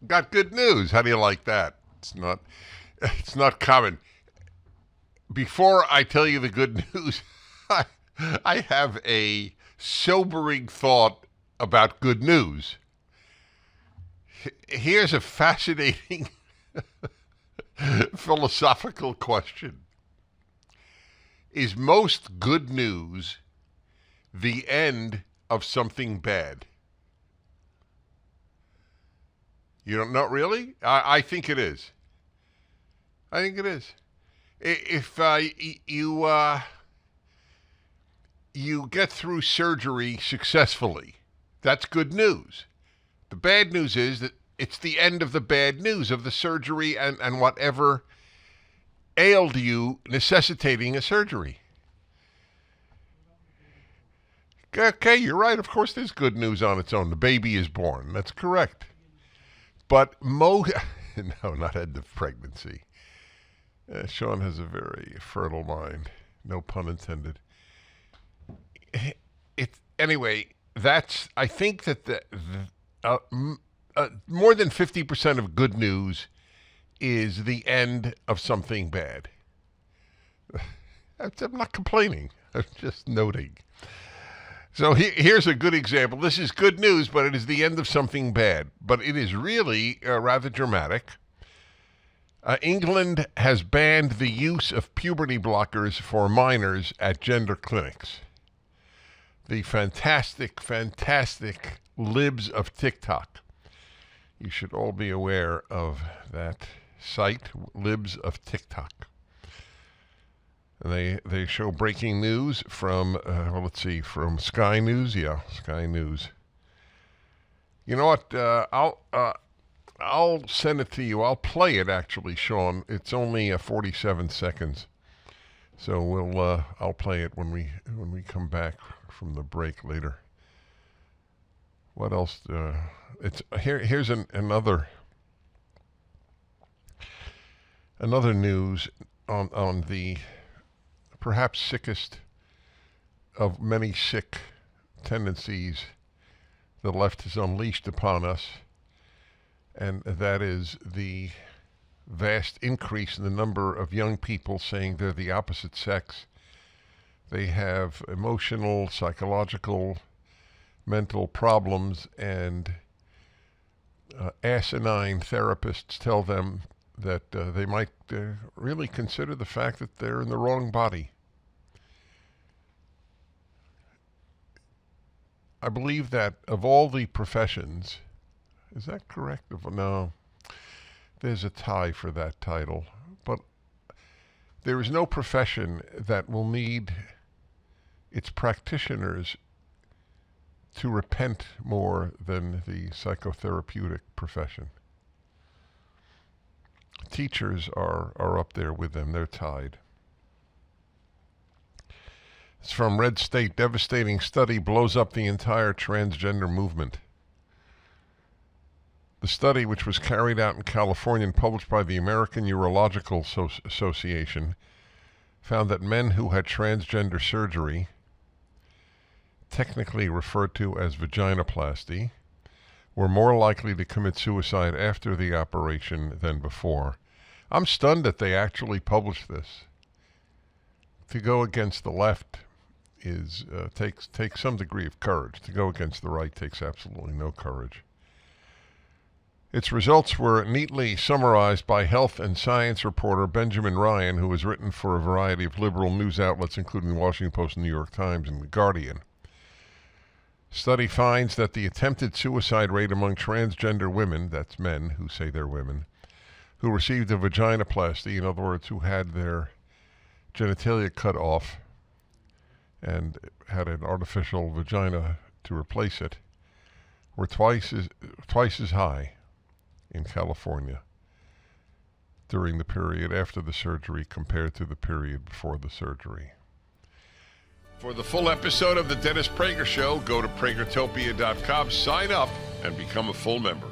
got good news. How do you like that? It's not common. Before I tell you the good news, I have a sobering thought about good news. Here's a fascinating philosophical question. Is most good news the end of something bad? You don't know, really? I think it is. I think it is. If you get through surgery successfully, that's good news. The bad news is that it's the end of the bad news of the surgery and whatever ailed you necessitating a surgery. Okay, you're right. Of course there's good news on its own. The baby is born. That's correct. But no, not end of pregnancy. Sean has a very fertile mind. No pun intended. Anyway, I think that more than 50% of good news is the end of something bad. I'm not complaining. I'm just noting. So here's a good example. This is good news, but it is the end of something bad. But it is really rather dramatic. England has banned the use of puberty blockers for minors at gender clinics. The fantastic libs of TikTok. You should all be aware of that site, libs of TikTok. And they show breaking news from, from Sky News. Yeah, Sky News. You know what? I'll send it to you. I'll play it, actually, Sean. It's only 47 seconds. So I'll play it when we come back from the break later. What else? Here's another news on the perhaps sickest of many sick tendencies the left has unleashed upon us, and that is the vast increase in the number of young people saying they're the opposite sex. They have emotional, psychological, mental problems, and asinine therapists tell them that they might really consider the fact that they're in the wrong body. I believe that of all the professions, is that correct? No, there's a tie for that title, but there is no profession that will need its practitioners to repent more than the psychotherapeutic profession. Teachers are up there with them. They're tied. It's from Red State. Devastating study blows up the entire transgender movement. The study, which was carried out in California and published by the American Urological Association, found that men who had transgender surgery, technically referred to as vaginoplasty, were more likely to commit suicide after the operation than before. I'm stunned that they actually published this. To go against the left takes some degree of courage. To go against the right takes absolutely no courage. Its results were neatly summarized by health and science reporter Benjamin Ryan, who has written for a variety of liberal news outlets, including the Washington Post, New York Times, and The Guardian. Study finds that the attempted suicide rate among transgender women, that's men who say they're women, who received a vaginoplasty, in other words, who had their genitalia cut off and had an artificial vagina to replace it, were twice as high in California during the period after the surgery compared to the period before the surgery. For the full episode of the Dennis Prager Show, go to pragertopia.com, sign up, and become a full member.